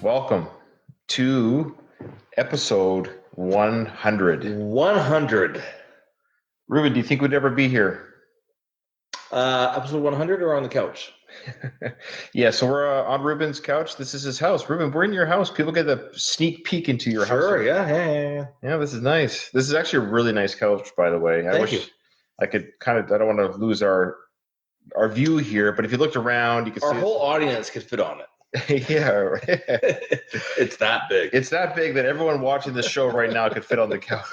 Welcome to episode 100. 100. Ruben, do you think we'd ever be here? Episode 100 or on the couch? Yeah, so we're on Ruben's couch. This is his house. Ruben, we're in your house. People get a sneak peek into your house. Sure, yeah. Yeah, this is nice. This is actually a really nice couch, by the way. Thank you. I could I don't want to lose our view here, but if you looked around, you could Our see whole audience could fit on it. Yeah. It's that big. It's that big that everyone watching this show right now could fit on the couch.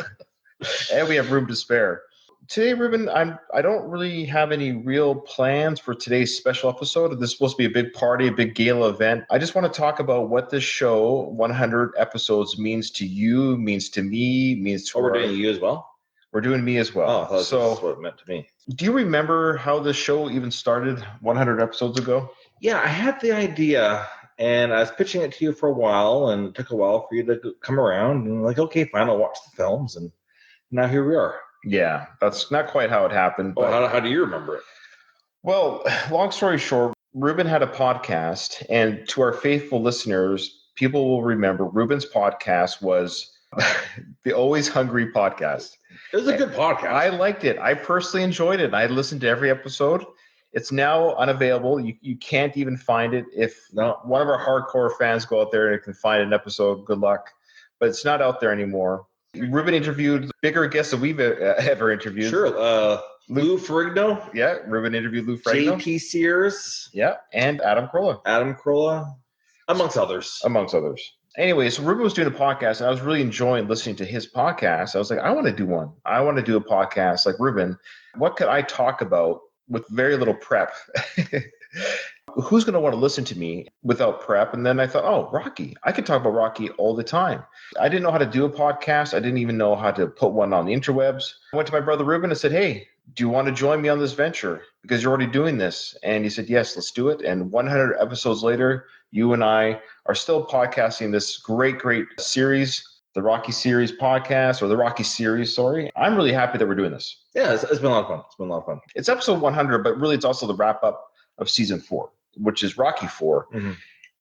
And we have room to spare. Today, Ruben, I don't really have any real plans for today's special episode. This is supposed to be a big party, a big gala event. I just want to talk about what this show, 100 episodes, means to you, means to me, means to we're doing you as well? We're doing me as well. Oh, so that's what it meant to me. Do you remember how this show even started 100 episodes ago? Yeah, I had the idea, and I was pitching it to you for a while, and it took a while for you to come around, and like, okay, fine, I'll watch the films, and now here we are. Yeah, that's not quite how it happened. But how do you remember it? Well, long story short, Ruben had a podcast, and to our faithful listeners, people will remember Ruben's podcast was the Always Hungry podcast. It was a good podcast. I liked it. I personally enjoyed it. I listened to every episode. It's now unavailable. You can't even find it. If one of our hardcore fans go out there and can find an episode, good luck. But it's not out there anymore. Ruben interviewed bigger guests than we've ever interviewed. Sure. Lou Ferrigno. Yeah, Ruben interviewed Lou Ferrigno. J.P. Sears. Yeah, and Adam Carolla. Amongst others. Anyway, so Ruben was doing a podcast, and I was really enjoying listening to his podcast. I was like, I want to do one. I want to do a podcast like Ruben. What could I talk about with very little prep? Who's going to want to listen to me without prep? And then I thought, oh, Rocky. I could talk about Rocky all the time. I didn't know how to do a podcast. I didn't even know how to put one on the interwebs. I went to my brother Ruben and said, hey, do you want to join me on this venture? Because you're already doing this. And he said, yes, let's do it. And 100 episodes later, you and I are still podcasting this great series, the Rocky Series podcast, or the Rocky Series, sorry. I'm really happy that we're doing this. Yeah, it's been a lot of fun. It's episode 100, but really it's also the wrap up of season 4, which is Rocky 4. Mm-hmm.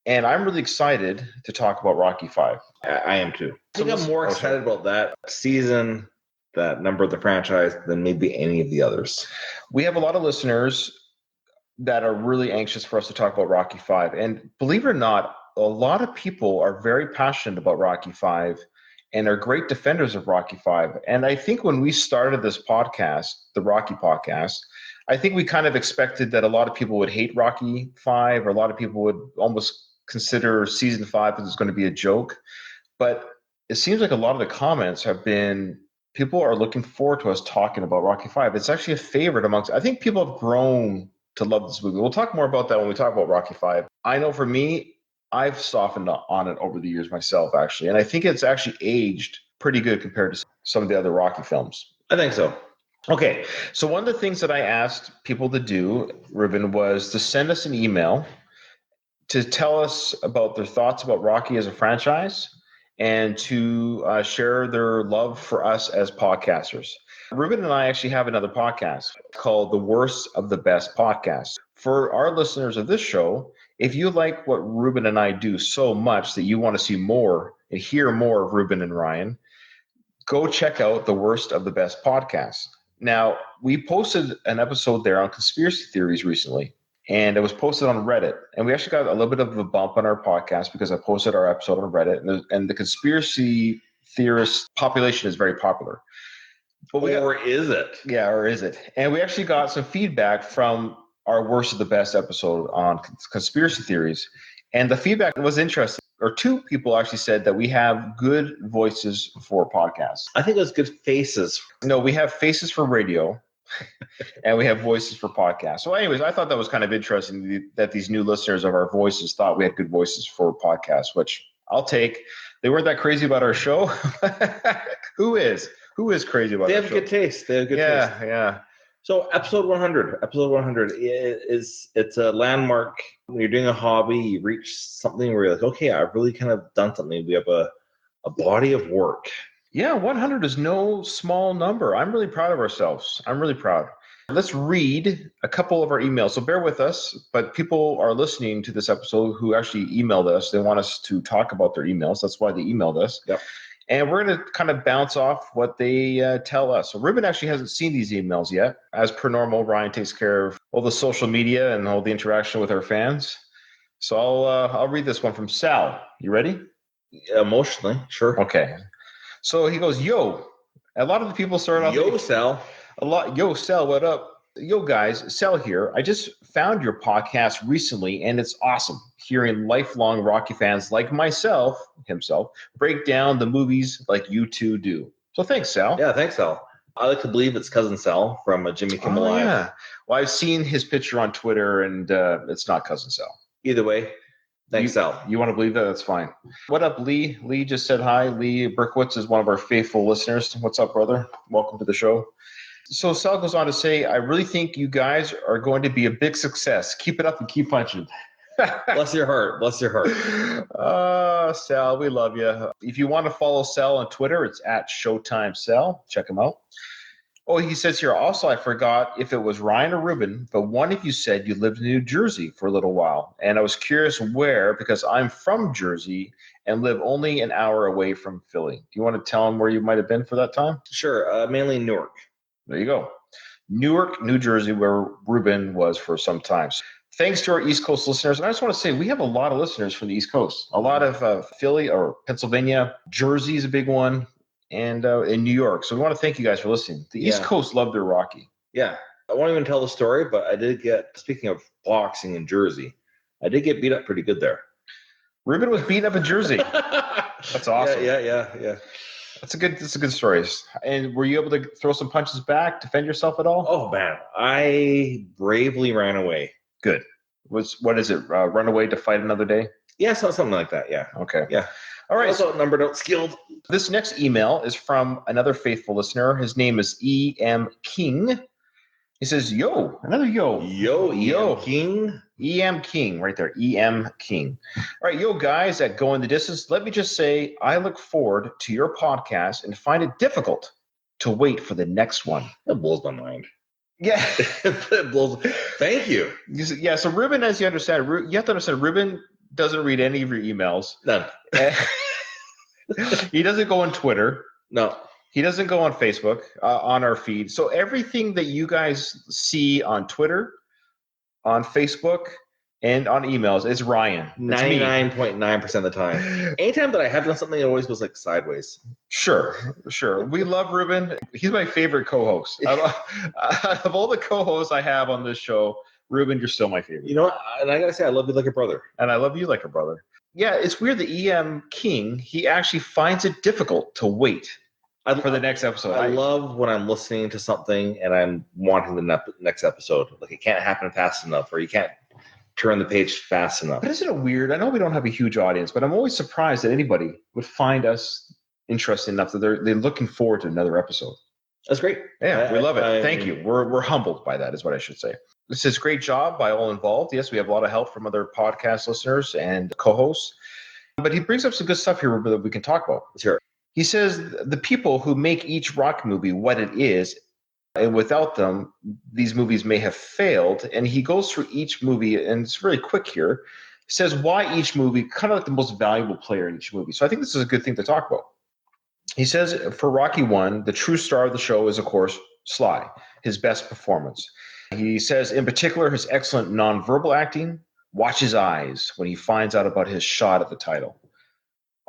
And I'm really excited to talk about Rocky 5. I am too. I think I'm more excited about that season, that number of the franchise, than maybe any of the others. We have a lot of listeners that are really anxious for us to talk about Rocky 5. And believe it or not, a lot of people are very passionate about Rocky 5 and are great defenders of Rocky 5. And I think when we started this podcast, the Rocky podcast, I think we kind of expected that a lot of people would hate Rocky 5, or a lot of people would almost consider season 5 as going to be a joke. But it seems like a lot of the comments have been, people are looking forward to us talking about Rocky 5. It's actually a favorite amongst, I think people have grown to love this movie. We'll talk more about that when we talk about Rocky 5. I know for me, I've softened on it over the years myself, actually. And I think it's actually aged pretty good compared to some of the other Rocky films. I think so. Okay, so one of the things that I asked people to do, Ruben, was to send us an email to tell us about their thoughts about Rocky as a franchise and to share their love for us as podcasters. Ruben and I actually have another podcast called The Worst of the Best Podcast. For our listeners of this show, if you like what Ruben and I do so much that you want to see more and hear more of Ruben and Ryan, go check out The Worst of the Best Podcast. Now, we posted an episode there on conspiracy theories recently, and it was posted on Reddit. And we actually got a little bit of a bump on our podcast because I posted our episode on Reddit, and the conspiracy theorist population is very popular. Or is it? Yeah, or is it? And we actually got some feedback from our Worst of the Best episode on conspiracy theories. And the feedback was interesting. Or two people actually said that we have good voices for podcasts. I think it was good faces. No, we have faces for radio and we have voices for podcasts. So anyways, I thought that was kind of interesting that these new listeners of our voices thought we had good voices for podcasts, which I'll take. They weren't that crazy about our show. Who is crazy about our show? They have good taste. Yeah. So episode 100 it's a landmark. When you're doing a hobby, you reach something where you're like, okay, I've really kind of done something. We have a body of work. Yeah, 100 is no small number. I'm really proud of ourselves. I'm really proud. Let's read a couple of our emails. So bear with us, but people are listening to this episode who actually emailed us. They want us to talk about their emails. That's why they emailed us. Yep. And we're going to kind of bounce off what they tell us. So Ruben actually hasn't seen these emails yet. As per normal, Ryan takes care of all the social media and all the interaction with our fans. So I'll read this one from Sal. You ready? Emotionally, sure. Okay. So he goes, yo. A lot of the people start off. Yo, Sal. Yo, Sal, what up? Yo, guys, Sal here. I just found your podcast recently, and it's awesome hearing lifelong Rocky fans like himself, break down the movies like you two do. So thanks, Sal. Yeah, thanks, Sal. I like to believe it's Cousin Sal from Jimmy Kimmel Live. Yeah. Well, I've seen his picture on Twitter, and it's not Cousin Sal. Either way, thanks, Sal. You want to believe that? That's fine. What up, Lee? Lee just said hi. Lee Berkowitz is one of our faithful listeners. What's up, brother? Welcome to the show. So Sal goes on to say, I really think you guys are going to be a big success. Keep it up and keep punching. Bless your heart. Bless your heart. Sal, we love you. If you want to follow Sal on Twitter, it's at Showtime Sal. Check him out. Oh, he says here, also, I forgot if it was Ryan or Ruben, but one of you said you lived in New Jersey for a little while. And I was curious where, because I'm from Jersey and live only an hour away from Philly. Do you want to tell him where you might have been for that time? Sure. Mainly Newark. There you go. Newark, New Jersey, where Ruben was for some time. Thanks to our East Coast listeners. And I just want to say we have a lot of listeners from the East Coast. A lot of Philly or Pennsylvania. Jersey is a big one. And in New York. So we want to thank you guys for listening. The East Coast loved their Rocky. Yeah. I won't even tell the story, but I did speaking of boxing in Jersey, I did get beat up pretty good there. Ruben was beaten up in Jersey. That's awesome. Yeah. That's a good story. And were you able to throw some punches back, defend yourself at all? Oh, man. I bravely ran away. Good. What is it? Run away to fight another day? Yeah, something like that. Yeah. Okay. Yeah. All right. Also outnumbered, outskilled. This next email is from another faithful listener. His name is E.M. King. He says, yo, another yo. Yo, King. E.M. King, right there. E.M. King. All right, yo, guys at Going the Distance, let me just say I look forward to your podcast and find it difficult to wait for the next one. That blows my mind. Yeah. It blows. Thank you. Yeah, so Ruben, as you understand, you have to understand, Ruben doesn't read any of your emails. None. He doesn't go on Twitter. No. He doesn't go on Facebook on our feed. So everything that you guys see on Twitter, on Facebook, and on emails is Ryan. 99.9% of the time. Anytime that I have done something, it always goes like sideways. Sure. We love Ruben. He's my favorite co-host. Of all the co-hosts I have on this show, Ruben, you're still my favorite. You know what? And I got to say, I love you like a brother. And I love you like a brother. Yeah, it's weird that E.M. King, he actually finds it difficult to wait for the next episode. I love when I'm listening to something and I'm wanting the next episode. Like it can't happen fast enough, or you can't turn the page fast enough. But isn't it weird? I know we don't have a huge audience, but I'm always surprised that anybody would find us interesting enough that they're looking forward to another episode. That's great. Yeah, we love it. Thank you. We're humbled by that, is what I should say. This is a great job by all involved. Yes, we have a lot of help from other podcast listeners and co-hosts. But he brings up some good stuff here that we can talk about. Sure. He says the people who make each Rocky movie what it is, and without them, these movies may have failed. And he goes through each movie, and it's really quick here. He says why each movie, kind of like the most valuable player in each movie. So I think this is a good thing to talk about. He says for Rocky 1, the true star of the show is, of course, Sly, his best performance. He says, in particular, his excellent nonverbal acting. Watch his eyes when he finds out about his shot at the title.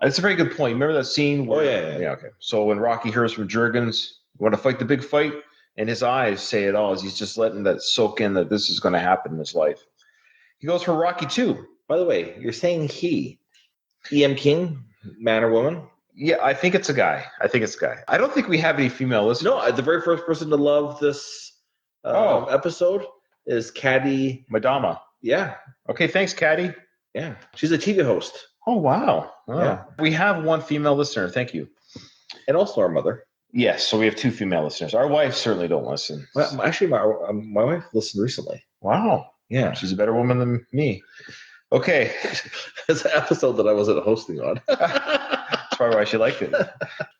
That's a very good point. Remember that scene? Where, yeah. Okay. So when Rocky hears from Juergens, you want to fight the big fight? And his eyes say it all as he's just letting that soak in that this is going to happen in his life. He goes for Rocky 2. By the way, you're saying he. E.M. King, man or woman? Yeah, I think it's a guy. I don't think we have any female listeners. No, the very first person to love this episode is Caddy Madama. Yeah. Okay, thanks, Caddy. Yeah. She's a TV host. Oh, wow. Oh. Yeah. We have one female listener. Thank you. And also our mother. Yes, so we have 2 female listeners. Our wives certainly don't listen. Well, actually, my wife listened recently. Wow. Yeah. She's a better woman than me. Okay. It's an episode that I wasn't hosting on. probably why she liked it.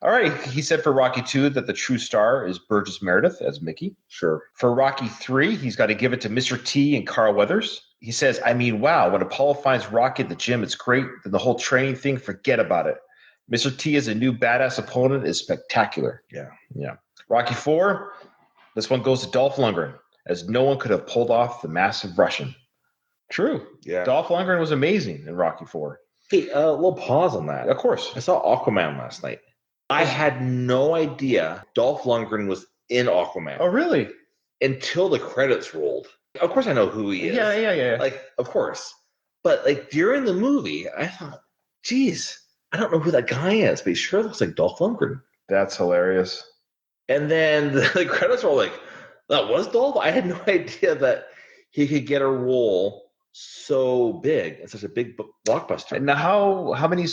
All right. He said for Rocky 2 that the true star is Burgess Meredith as Mickey. Sure. For Rocky 3, he's got to give it to Mr. T and Carl Weathers. He says, I mean, wow, when Apollo finds Rocky at the gym, it's great. Then the whole training thing, forget about it. Mr. T as a new badass opponent is spectacular. Yeah. Rocky 4, this one goes to Dolph Lundgren, as no one could have pulled off the massive Russian. True. Yeah. Dolph Lundgren was amazing in Rocky 4. Hey, a little pause on that. Of course. I saw Aquaman last night. I had no idea Dolph Lundgren was in Aquaman Oh, really? until the credits rolled. Of course I know who he is. Yeah. Like, of course. But like during the movie, I thought, geez, I don't know who that guy is, but he sure looks like Dolph Lundgren. That's hilarious. And then the credits were like, that was Dolph? I had no idea that he could get a role so big and such a big blockbuster. Now, how many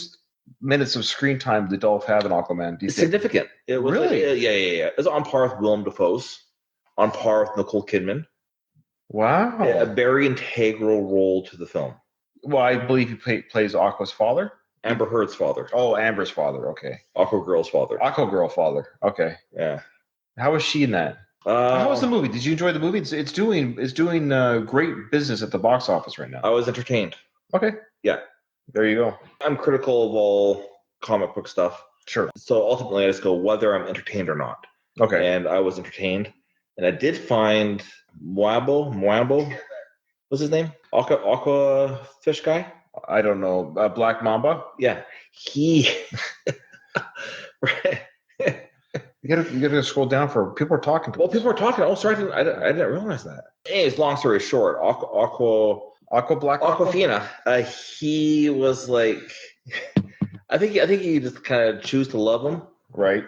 minutes of screen time did Dolph have in Aquaman? Do you It's think? significant. It was Really? Like, yeah. It was on par with Willem Dafoe's, on par with Nicole Kidman. Wow. A very integral role to the film. Well, I believe he plays Aqua's father. Amber Heard's father. Oh, Amber's father. Okay. Aqua Girl's father. Aqua Girl father. Okay. Yeah. How was she in that? How was the movie? Did you enjoy the movie? It's doing great business at the box office right now. I was entertained. Okay. Yeah. There you go. I'm critical of all comic book stuff. Sure. So ultimately, I just go whether I'm entertained or not. Okay. And I was entertained. And I did find Mwambo. What's his name? Aqua fish guy? I don't know. Black Mamba. Yeah. He. Right. You gotta scroll down for people are talking to Well, us. people were talking. Oh, sorry, I didn't realize that. Anyways, long story short, Aquafina. He was like, I think you just kind of choose to love him, Right.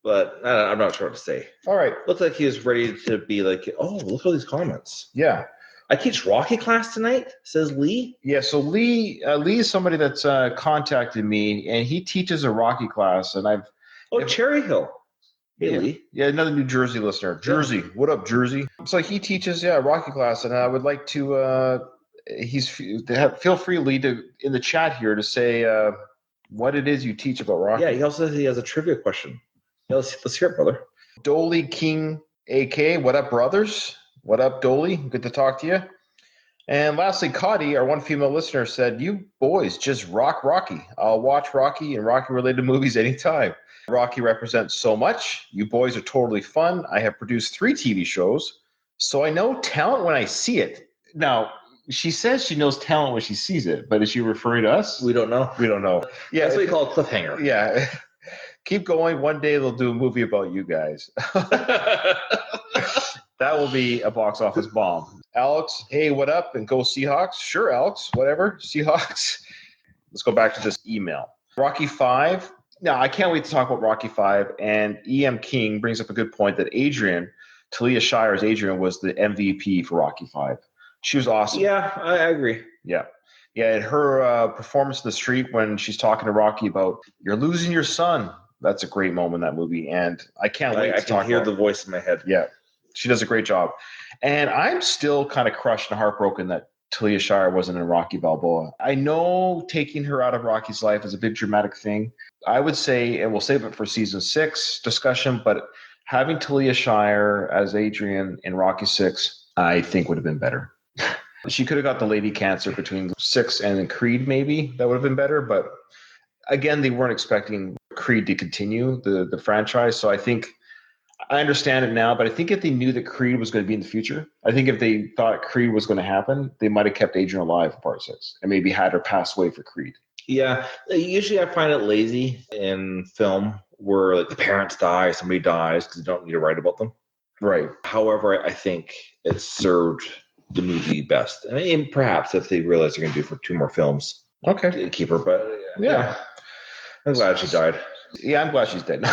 but I'm not sure what to say. All right. Looks like he was ready to be like, oh, look at all these comments. Yeah. I teach Rocky class tonight, says Lee. Yeah. So Lee is somebody that's contacted me, and he teaches a Rocky class, and I've Cherry Hill. Hey, Lee. Yeah, another New Jersey listener. Jersey. What up, Jersey? So he teaches, Rocky class, and I would like to feel free, Lee, to in the chat here to say what it is you teach about Rocky. Yeah, he also says he has a trivia question. Yeah, let's hear it, brother. Dolly King AK, what up, brothers? What up, Dolly? Good to talk to you. And lastly, Cotty, our one female listener, said, you boys just rock Rocky. I'll watch Rocky and Rocky-related movies anytime. Rocky represents so much. You boys are totally fun. I have produced 3 TV shows, so I know talent when I see it. Now, she says she knows talent when she sees it, but is she referring to us? We don't know. We don't know. Yeah, That's what we call a cliffhanger. Yeah. Keep going. One day they'll do a movie about you guys. That will be a box office bomb. Alex, hey, what up? And go Seahawks. Sure, Alex, whatever. Seahawks. Let's go back to this email. Rocky 5. Now, I can't wait to talk about Rocky 5. And E.M. King brings up a good point that Talia Shire's Adrian was the MVP for Rocky 5. She was awesome. Yeah, I agree. Yeah. Yeah, and her performance in the street when she's talking to Rocky about, you're losing your son. That's a great moment in that movie. And I can't wait to talk about it. I can hear the voice in my head. Yeah. She does a great job. And I'm still kind of crushed and heartbroken that Talia Shire wasn't in Rocky Balboa. I know taking her out of Rocky's life is a big dramatic thing. I would say, and we'll save it for season 6 discussion, but having Talia Shire as Adrian in Rocky 6, I think would have been better. She could have got the lady cancer between 6 and Creed, maybe. That would have been better. But again, they weren't expecting Creed to continue the franchise. So I think I understand it now, but I think if they knew that Creed was going to be in the future, I think if they thought Creed was going to happen, they might have kept Adrian alive for part 6 and maybe had her pass away for Creed. Yeah, usually I find it lazy in film where like the parents die, somebody dies because you don't need to write about them. Right. However, I think it served the movie best. I mean, perhaps if they realize they're going to do for 2 more films, okay, keep her. But yeah, I'm glad she died. Yeah, I'm glad she's dead.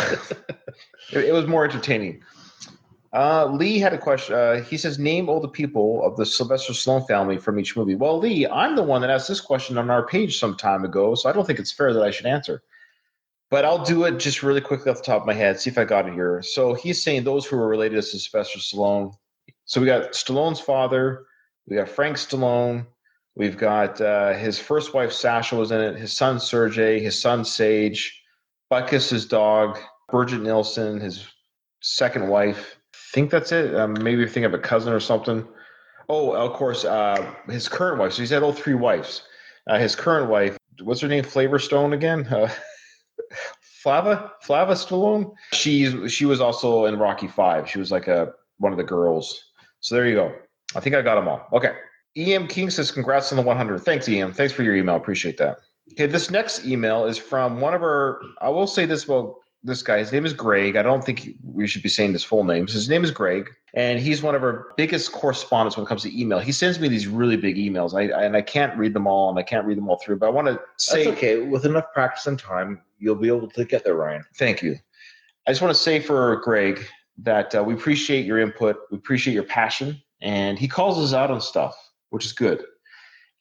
It was more entertaining. Lee had a question. He says, name all the people of the Sylvester Stallone family from each movie. Well, Lee, I'm the one that asked this question on our page some time ago, so I don't think it's fair that I should answer. But I'll do it just really quickly off the top of my head, see if I got it here. So he's saying those who were related to Sylvester Stallone. So we got Stallone's father. We got Frank Stallone. We've got his first wife, Sasha, was in it. His son, Sergey. His son, Sage. Butkus, his dog, Bridget Nielsen, his second wife. I think that's it. Maybe you're thinking of a cousin or something. Oh, of course, his current wife. So he's had all three wives. His current wife, what's her name? Flavor Stone again? Flava Stallone. She was also in Rocky 5. She was like one of the girls. So there you go. I think I got them all. Okay. EM King says, congrats on the 100. Thanks, EM. Thanks for your email. Appreciate that. Okay, this next email is from one of our, I will say this about this guy. His name is Greg. I don't think we should be saying his full name. His name is Greg, and he's one of our biggest correspondents when it comes to email. He sends me these really big emails, and I can't read them all, and I can't read them all through, but I want to say. That's okay. With enough practice and time, you'll be able to get there, Ryan. Thank you. I just want to say for Greg that we appreciate your input. We appreciate your passion, and he calls us out on stuff, which is good.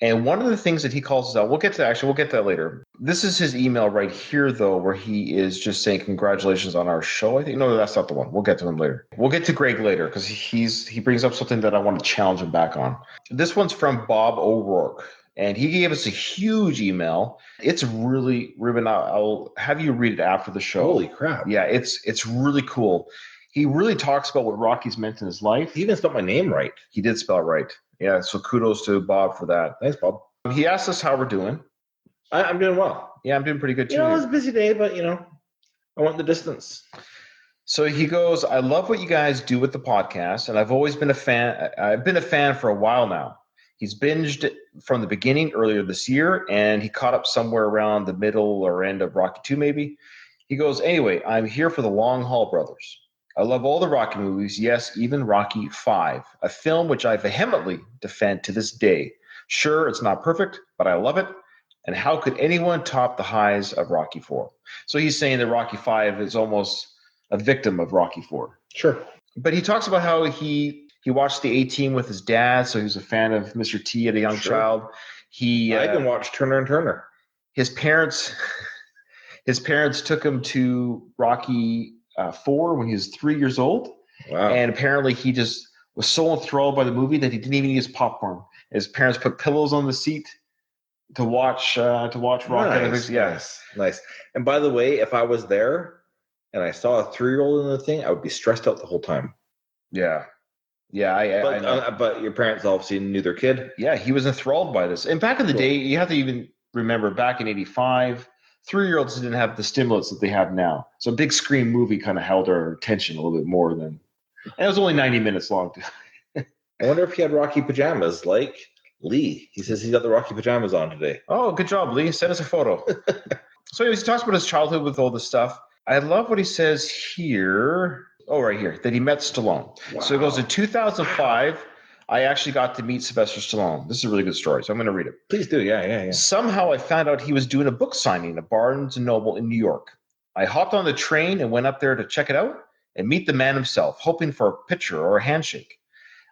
And one of the things that he calls us out, we'll get to that later. This is his email right here, though, where he is just saying congratulations on our show. I think, no, that's not the one. We'll get to him later. We'll get to Greg later because he brings up something that I want to challenge him back on. This one's from Bob O'Rourke, and he gave us a huge email. It's really, Ruben, I'll have you read it after the show. Holy crap. Yeah, it's really cool. He really talks about what Rocky's meant in his life. He even spelled my name right. He did spell it right. Yeah, so kudos to Bob for that. Thanks, Bob. He asked us how we're doing. I'm doing well. Yeah, I'm doing pretty good too. It was a busy day, but I went the distance. So he goes, I love what you guys do with the podcast, and I've always been a fan. I've been a fan for a while now. He's binged from the beginning earlier this year, and he caught up somewhere around the middle or end of Rocky 2 maybe. He goes, anyway, I'm here for the long haul, brothers. I love all the Rocky movies, yes, even Rocky 5, a film which I vehemently defend to this day. Sure, it's not perfect, but I love it. And how could anyone top the highs of Rocky 4? So he's saying that Rocky 5 is almost a victim of Rocky 4. Sure. But he talks about how he watched the A-Team with his dad, so he was a fan of Mr. T at a young child. I can watch Turner and Turner. His parents took him to Rocky 4 when he was 3 years old. Wow. And apparently he just was so enthralled by the movie that he didn't even use popcorn. His parents put pillows on the seat to watch Rocky. Nice. And by the way, if I was there and I saw a 3-year-old in the thing, I would be stressed out the whole time. Yeah. I know. But your parents obviously knew their kid. Yeah, he was enthralled by this. And back in the day, you have to even remember back in 85, 3-year-olds didn't have the stimulants that they have now. So a big screen movie kind of held our attention a little bit more than, and it was only 90 minutes long. I wonder if he had Rocky pajamas like Lee. He says he's got the Rocky pajamas on today. Oh, good job, Lee. Send us a photo. So anyways, he talks about his childhood with all this stuff. I love what he says here. Oh, right here, that he met Stallone. Wow. So it goes in 2005. I actually got to meet Sylvester Stallone. This is a really good story, so I'm going to read it. Please do. Yeah. Somehow I found out he was doing a book signing at Barnes & Noble in New York. I hopped on the train and went up there to check it out and meet the man himself, hoping for a picture or a handshake.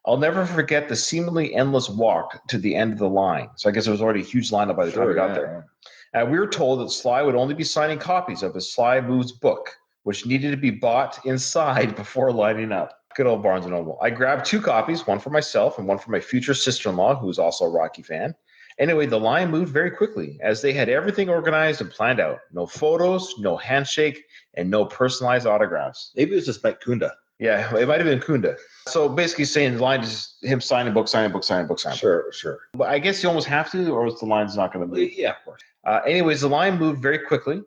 I'll never forget the seemingly endless walk to the end of the line. So I guess there was already a huge lineup by the time we got there. We were told that Sly would only be signing copies of his Sly Moves book, which needed to be bought inside before lining up. Good old Barnes & Noble. I grabbed 2 copies, one for myself and one for my future sister-in-law, who is also a Rocky fan. Anyway, the line moved very quickly as they had everything organized and planned out. No photos, no handshake, and no personalized autographs. Maybe it was just Mike Kunda. Yeah, it might have been Kunda. So basically saying the line is him signing book. Sure. But I guess you almost have to, or else the line's not going to move. Yeah, of course. Anyways, the line moved very quickly.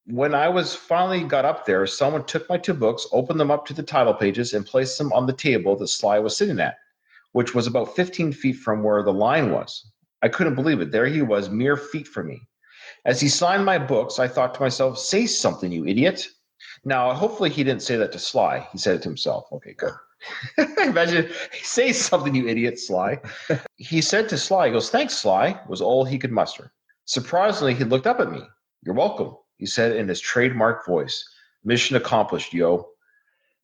When I was finally got up there, someone took my 2 books, opened them up to the title pages, and placed them on the table that Sly was sitting at, which was about 15 feet from where the line was. I couldn't believe it. There he was, mere feet from me. As he signed my books, I thought to myself, say something, you idiot. Now, hopefully he didn't say that to Sly. He said it to himself. Okay, good. Imagine, say something, you idiot, Sly. He said to Sly, he goes, thanks, Sly, was all he could muster. Surprisingly, he looked up at me. You're welcome, he said in his trademark voice. Mission accomplished, yo.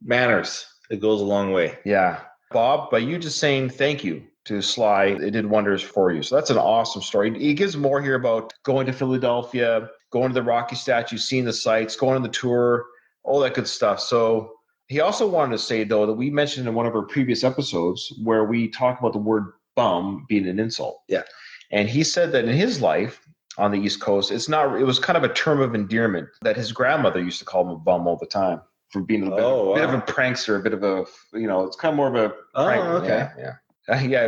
Manners. It goes a long way. Yeah. Bob, by you just saying thank you to Sly, it did wonders for you. So that's an awesome story. He gives more here about going to Philadelphia, going to the Rocky statue, seeing the sights, going on the tour, all that good stuff. So he also wanted to say, though, that we mentioned in one of our previous episodes where we talk about the word bum being an insult. Yeah. And he said that in his life, on the East Coast. It was kind of a term of endearment that his grandmother used to call him a bum all the time for being a bit of a prankster, a bit of a, it's kind of more of a prank. Okay. Yeah.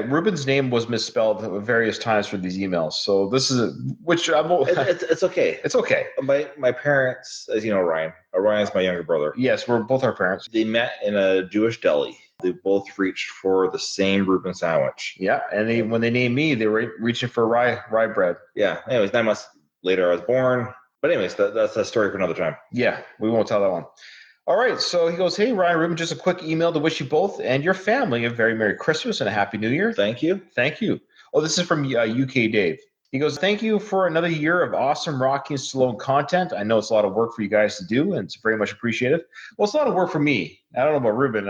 Ruben's name was misspelled various times for these emails. So this is it's okay. It's okay. My parents, as you know, Ryan's my younger brother. Yes, we're both our parents. They met in a Jewish deli. They both reached for the same Reuben sandwich. Yeah, and when they named me, they were reaching for rye bread. Yeah. Anyways, 9 months later, I was born. But anyways, that's a story for another time. Yeah, we won't tell that one. All right, so he goes, hey, Ryan, Ruben, just a quick email to wish you both and your family a very Merry Christmas and a Happy New Year. Thank you. Thank you. Oh, this is from UK Dave. He goes, thank you for another year of awesome Rocky and Stallone content. I know it's a lot of work for you guys to do, and it's very much appreciated. Well, it's a lot of work for me. I don't know about Ruben.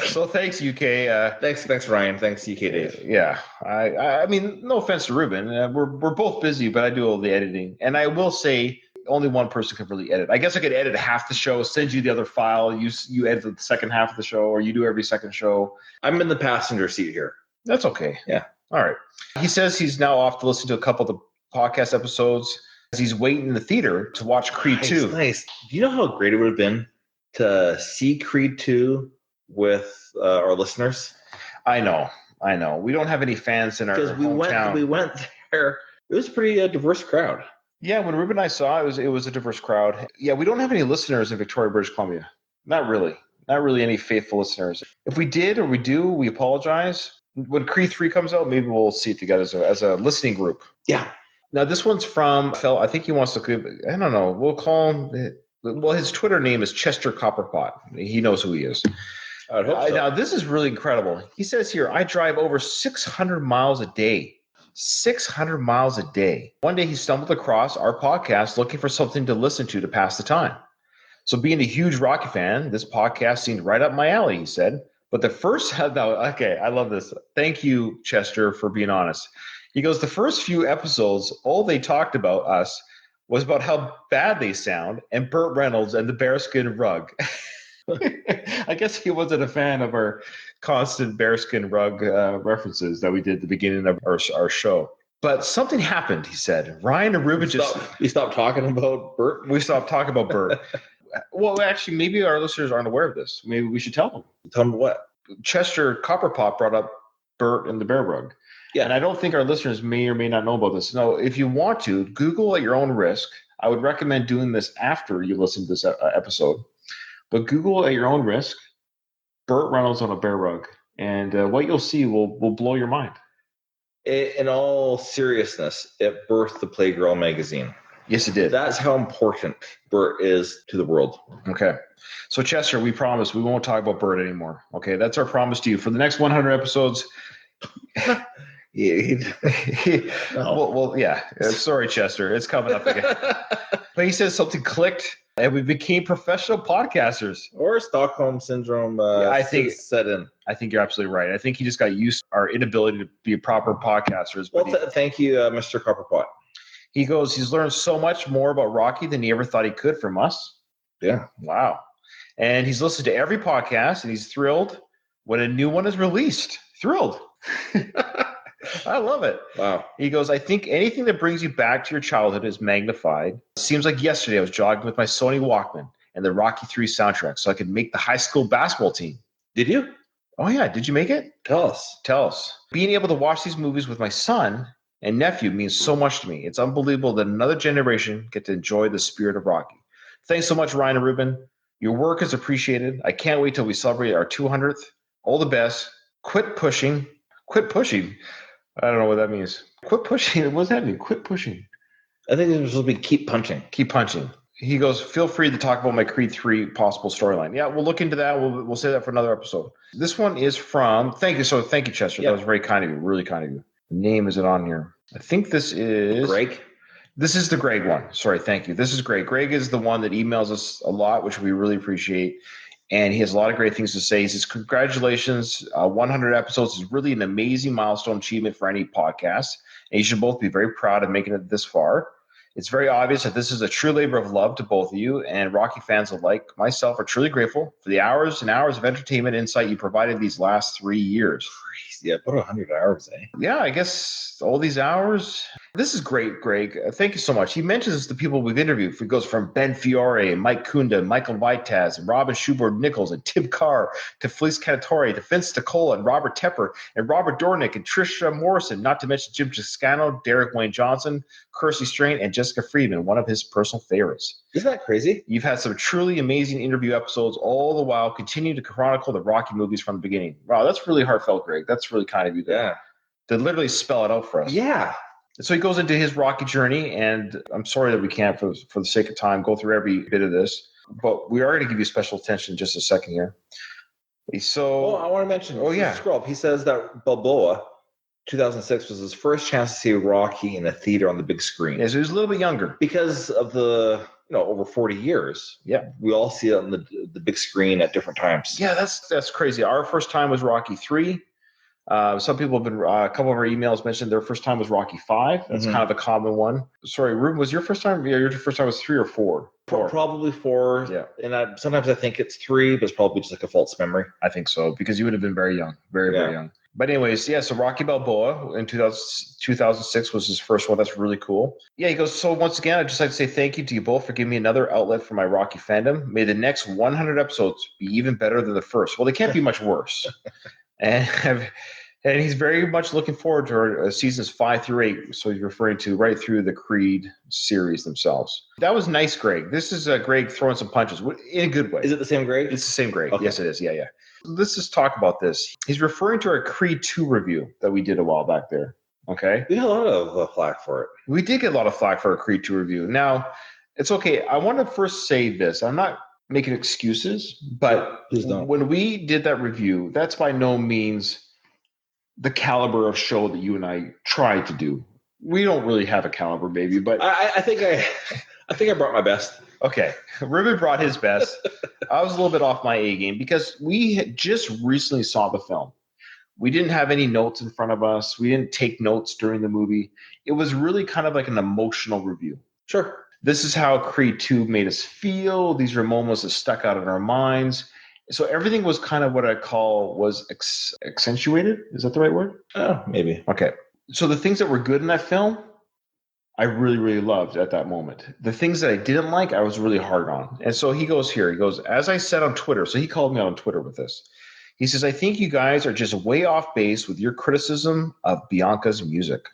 So thanks, UK. Thanks, Ryan. Thanks, UK Dave. Yeah, I mean, no offense to Ruben. We're both busy, but I do all the editing. And I will say, only one person can really edit. I guess I could edit half the show, send you the other file. You edit the second half of the show, or you do every second show. I'm in the passenger seat here. That's okay. Yeah. All right. He says he's now off to listen to a couple of the podcast episodes as he's waiting in the theater to watch Creed 2. Nice. Do you know how great it would have been to see Creed 2 with our listeners? I know. We don't have any fans in our hometown. We went there. It was a pretty diverse crowd. Yeah, when Ruben and I saw it was a diverse crowd. Yeah, we don't have any listeners in Victoria, British Columbia. Not really any faithful listeners. If we did or we do, we apologize. When Creed 3 comes out, maybe we'll see it together as a listening group. Yeah. Now, this one's from Phil. I think he wants to, I don't know. We'll call him, well, his Twitter name is Chester Copperpot. He knows who he is. I would hope so. Now, this is really incredible. He says here, I drive over 600 miles a day. 600 miles a day. One day he stumbled across our podcast looking for something to listen to pass the time. So being a huge Rocky fan, this podcast seemed right up my alley, he said. But the first, okay, I love this. Thank you, Chester, for being honest. He goes, the first few episodes, all they talked about us was about how bad they sound and Burt Reynolds and the bearskin rug. I guess he wasn't a fan of our constant bearskin rug references that we did at the beginning of our show. But something happened, he said. Ryan and Ruben we stopped talking about Burt? We stopped talking about Burt. Well, actually, maybe our listeners aren't aware of this. Maybe we should tell them. Tell them what? Chester Copperpot brought up Burt and the bear rug. Yeah. And I don't think our listeners may or may not know about this. Now, if you want to, Google at your own risk. I would recommend doing this after you listen to this episode. But Google at your own risk, Burt Reynolds on a bear rug. And what you'll see will blow your mind. In all seriousness, it birthed the Playgirl magazine. Yes, it did. That's how important Burt is to the world. Okay. So, Chester, we promise we won't talk about Burt anymore. Okay, that's our promise to you. For the next 100 episodes... Well, yeah. Sorry, Chester. It's coming up again. But he says something clicked, and we became professional podcasters. Or Stockholm Syndrome I think set in. I think you're absolutely right. I think he just got used to our inability to be proper podcasters. Well, thank you, Mr. Copperpot. He goes, he's learned so much more about Rocky than he ever thought he could from us. Yeah. Wow. And he's listened to every podcast, and he's thrilled when a new one is released. Thrilled. I love it. Wow. He goes, I think anything that brings you back to your childhood is magnified. It seems like yesterday I was jogging with my Sony Walkman and the Rocky 3 soundtrack so I could make the high school basketball team. Did you? Oh, yeah. Did you make it? Tell us. Being able to watch these movies with my son and nephew means so much to me. It's unbelievable that another generation get to enjoy the spirit of Rocky. Thanks so much, Ryan and Ruben. Your work is appreciated. I can't wait till we celebrate our 200th. All the best. Quit pushing. I don't know what that means. Quit pushing. What does that mean? Quit pushing. I think it's supposed to be keep punching. Keep punching. He goes, feel free to talk about my Creed 3 possible storyline. Yeah, we'll look into that. We'll say that for another episode. This one is from, thank you, Chester. Yeah. That was very kind of you, really kind of you. The name isn't on here. I think this is... Greg? This is the Greg one. Sorry, thank you. This is Greg. Greg is the one that emails us a lot, which we really appreciate. And he has a lot of great things to say. He says, congratulations. 100 episodes is really an amazing milestone achievement for any podcast. And you should both be very proud of making it this far. It's very obvious that this is a true labor of love to both of you, and Rocky fans alike, myself, are truly grateful for the hours and hours of entertainment insight you provided these last 3 years. Yeah, about 100 hours, eh? Yeah, I guess all these hours. This is great, Greg. Thank you so much. He mentions the people we've interviewed. It goes from Ben Fiore, Mike Kunda, Michael Vitaz, and Robin Schubert Nichols, and Tim Carr, to Felice Cantore, to Vince DiCola, and Robert Tepper, and Robert Dornick, and Trisha Morrison, not to mention Jim Toscano, Derek Wayne Johnson, Kersey Strain, and Jessica Friedman, one of his personal favorites. Isn't that crazy? You've had some truly amazing interview episodes, all the while continuing to chronicle the Rocky movies from the beginning. Wow, that's really heartfelt, Greg. That's really kind of you to literally spell it out for us. Yeah. So he goes into his Rocky journey, and I'm sorry that we can't, for the sake of time, go through every bit of this, but we are going to give you special attention in just a second here. So, I want to mention. yeah. Scroll up. He says that Balboa, 2006, was his first chance to see Rocky in a theater on the big screen. Yeah, so he was a little bit younger Because of the over 40 years. Yeah. We all see it on the big screen at different times. Yeah, that's crazy. Our first time was Rocky 3. Some people have been, a couple of our emails mentioned their first time was Rocky 5. That's kind of a common one. Sorry, Ruben, was your first time? Yeah, your first time was 3 or 4? 4. Probably 4. Yeah. And sometimes I think it's 3, but it's probably just like a false memory. I think so, because you would have been very young, very young. But anyways, yeah, so Rocky Balboa in 2006 was his first one. That's really cool. Yeah, he goes, so once again, I'd just like to say thank you to you both for giving me another outlet for my Rocky fandom. May the next 100 episodes be even better than the first. Well, they can't be much worse. And he's very much looking forward to seasons 5 through 8. So he's referring to right through the Creed series themselves. That was nice, Greg. This is Greg throwing some punches in a good way. Is it the same Greg? It's the same Greg. Okay. Yes, it is. Yeah. Let's just talk about this. He's referring to our Creed 2 review that we did a while back there. Okay. We got a lot of flack for it. We did get a lot of flack for our Creed 2 review. Now, it's okay. I want to first say this. I'm not making excuses, but please don't. When we did that review, that's by no means the caliber of show that you and I tried to do. We don't really have a caliber, baby, but I think I brought my best. Okay, Ruben brought his best. I was a little bit off my A game because we had just recently saw the film. We didn't have any notes in front of us. We didn't take notes during the movie. It was really kind of like an emotional review. Sure. This is how Creed 2 made us feel. These are moments that stuck out in our minds. So everything was kind of what I call was accentuated. Is that the right word? Oh, maybe. Okay. So the things that were good in that film, I really, really loved at that moment. The things that I didn't like, I was really hard on. And so he goes, as I said on Twitter, so he called me out on Twitter with this. He says, I think you guys are just way off base with your criticism of Bianca's music.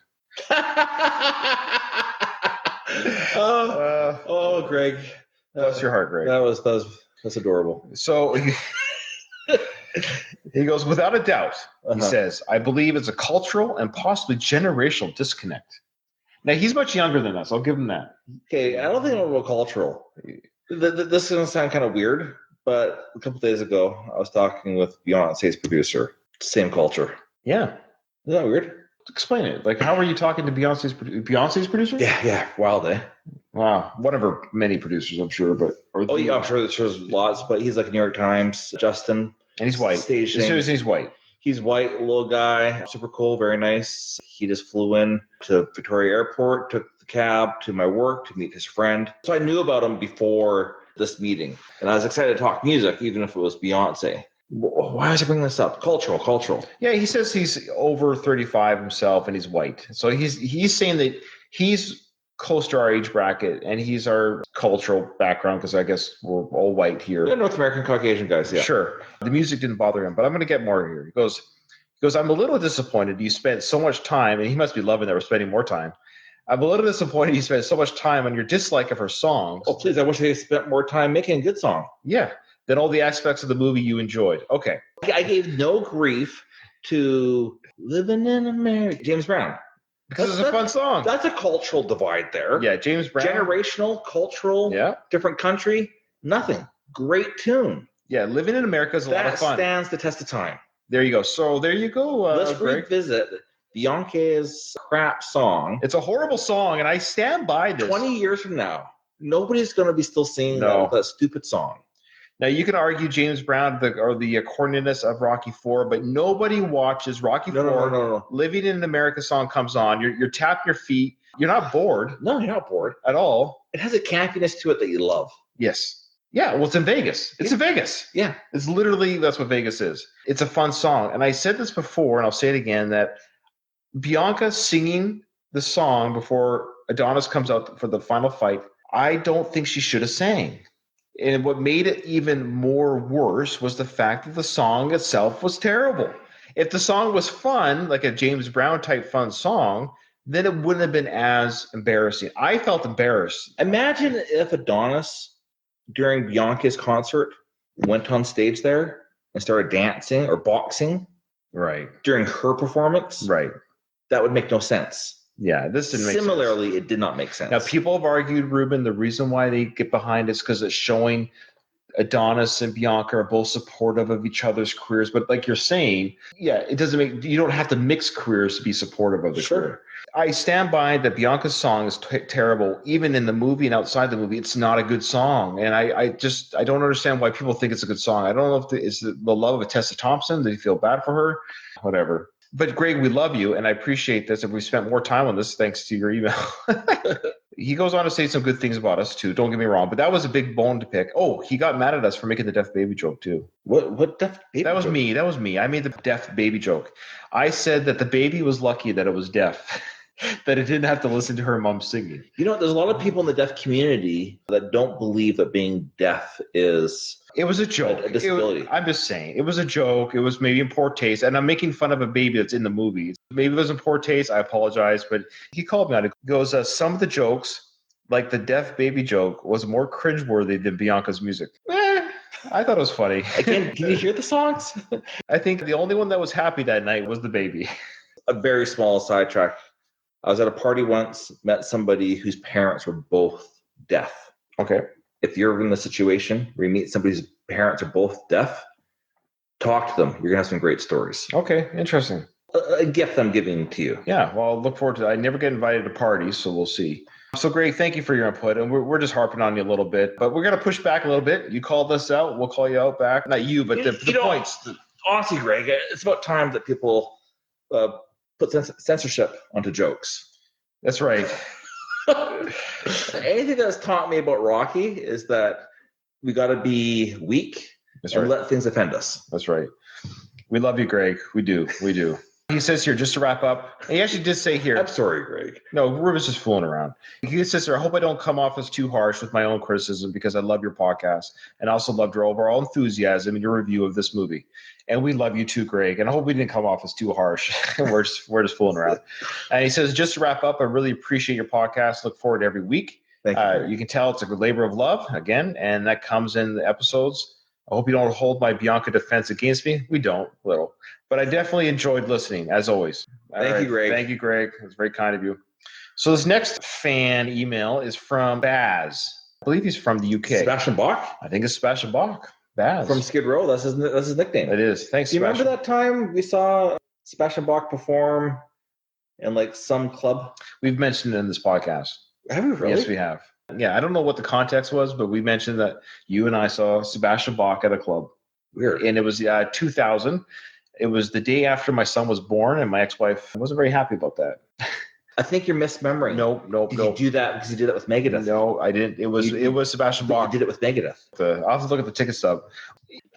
Greg. Bless your heart, Greg. That's adorable. So he goes, without a doubt, he says, I believe it's a cultural and possibly generational disconnect. Now, he's much younger than us. I'll give him that. Okay, I don't think I'm about cultural. This is going to sound kind of weird, but a couple days ago, I was talking with Beyonce's producer. Same culture. Yeah. Isn't that weird? Explain it. Like, how are you talking to Beyonce's producer? Yeah. Wild, eh? Wow. One of her many producers, I'm sure. I'm sure there's lots, but he's like New York Times, Justin. And he's white. He's white. He's white, little guy, super cool, very nice. He just flew in to Victoria Airport, took the cab to my work to meet his friend. So I knew about him before this meeting. And I was excited to talk music, even if it was Beyonce. Why is he bringing this up? Cultural. Yeah, he says he's over 35 himself and he's white. So he's saying that he's close to our age bracket and he's our cultural background because I guess we're all white here. Yeah, North American Caucasian guys, yeah. Sure. The music didn't bother him, but I'm going to get more here. He goes, I'm a little disappointed you spent so much time, and he must be loving that we're spending more time. I'm a little disappointed you spent so much time on your dislike of her songs. Oh, please, I wish they spent more time making a good song. Yeah. Than all the aspects of the movie you enjoyed. Okay. I gave no grief to Living in America, James Brown. Because it's a fun song. That's a cultural divide there. Yeah, James Brown. Generational, cultural, different country, nothing. Great tune. Yeah, Living in America is a lot of fun. That stands the test of time. There you go. So there you go. Let's revisit Bianca's crap song. It's a horrible song, and I stand by this. 20 years from now, nobody's going to be still singing that stupid song. Now, you can argue James Brown the corniness of Rocky IV, but nobody watches Rocky IV. No. Living in America song comes on. You're tapping your feet. You're not bored. No, you're not bored at all. It has a campiness to it that you love. Yes. Yeah, well, it's in Vegas. It's in Vegas. Yeah. It's literally, that's what Vegas is. It's a fun song. And I said this before, and I'll say it again, that Bianca singing the song before Adonis comes out for the final fight, I don't think she should have sang. And what made it even more worse was the fact that the song itself was terrible. If the song was fun, like a James Brown type fun song, then it wouldn't have been as embarrassing. I felt embarrassed. Imagine if Adonis, during Bianca's concert, went on stage there and started dancing or boxing Right. during her performance. Right. That would make no sense. Yeah, this didn't make sense. Similarly, it did not make sense. Now, people have argued, Ruben, the reason why they get behind it is because it's showing Adonis and Bianca are both supportive of each other's careers. But like you're saying, yeah, it doesn't make, you don't have to mix careers to be supportive of the career. I stand by that Bianca's song is terrible. Even in the movie and outside the movie, it's not a good song. And I don't understand why people think it's a good song. I don't know if it's the love of Tessa Thompson. Do you feel bad for her? Whatever. But Greg, we love you, and I appreciate this. And we spent more time on this thanks to your email. He goes on to say some good things about us too. Don't get me wrong, but that was a big bone to pick. Oh, he got mad at us for making the deaf baby joke too. What deaf baby? That was joke? Me. That was me. I made the deaf baby joke. I said that the baby was lucky that it was deaf, that it didn't have to listen to her mom singing. You know, there's a lot of people in the deaf community that don't believe that being deaf is. It was a joke. A disability. I'm just saying. It was a joke. It was maybe in poor taste. And I'm making fun of a baby that's in the movie. Maybe it was in poor taste. I apologize. But he called me out. He goes, some of the jokes, like the deaf baby joke, was more cringeworthy than Bianca's music. I thought it was funny. Again, can you hear the songs? I think the only one that was happy that night was the baby. A very small sidetrack. I was at a party once, met somebody whose parents were both deaf. Okay. If you're in the situation where you meet somebody whose parents are both deaf, talk to them. You're going to have some great stories. Okay, interesting. A gift I'm giving to you. Yeah, well, look forward to it. I never get invited to parties, so we'll see. So, Greg, thank you for your input. And we're just harping on you a little bit, but we're going to push back a little bit. You called us out. We'll call you out back. Not you, but the points. Honestly, Greg, it's about time that people put censorship onto jokes. That's right. Anything that's taught me about Rocky is that we got to be weak and let things offend us. That's right. We love you, Greg. We do. We do. He says here, just to wrap up, he actually did say here. I'm sorry, Greg. No, Ruben's just fooling around. He says here, I hope I don't come off as too harsh with my own criticism because I love your podcast and I also loved your overall enthusiasm in your review of this movie. And we love you too, Greg. And I hope we didn't come off as too harsh. we're just fooling around. And he says, just to wrap up, I really appreciate your podcast. Look forward to every week. Thank you. You can tell it's a good labor of love, again, and that comes in the episodes. I hope you don't hold my Bianca defense against me. We don't, little. But I definitely enjoyed listening, as always. Thank you, Greg. Thank you, Greg. It was very kind of you. So this next fan email is from Baz. I believe he's from the UK. Sebastian Bach? I think it's Sebastian Bach. Baz. From Skid Row. That's his nickname. It is. Thanks, Do you Sebastian. remember that time we saw Sebastian Bach perform in like some club? We've mentioned it in this podcast. Have we really? Yes, we have. Yeah, I don't know what the context was, but we mentioned that you and I saw Sebastian Bach at a club. Weird. And it was 2000. It was the day after my son was born, and my ex-wife wasn't very happy about that. I think you're misremembering. Nope. Did you do that because you did it with Megadeth? No, I didn't. It was Sebastian Bach. You did it with Megadeth. I'll have to look at the ticket stub.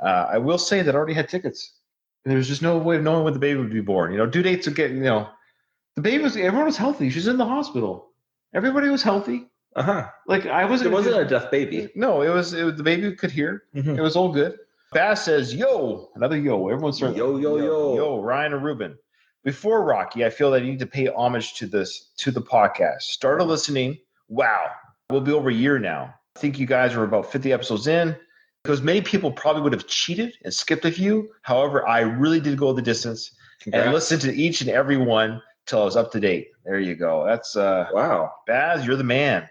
I will say that I already had tickets. There was just no way of knowing when the baby would be born. Due dates would get, the baby everyone was healthy. She was in the hospital. Everybody was healthy. Uh-huh. Like I wasn't. It wasn't a deaf baby. No, it was the baby could hear. Mm-hmm. It was all good. Bass says, yo, another yo. Everyone's starting. Yo, Ryan and Ruben. Before Rocky, I feel that I need to pay homage to the podcast. Started listening. Wow. We'll be over a year now. I think you guys are about 50 episodes in because many people probably would have cheated and skipped a few. However, I really did go the distance. Congrats. And listened to each and every one till I was up to date. There you go. That's wow. Baz, you're the man.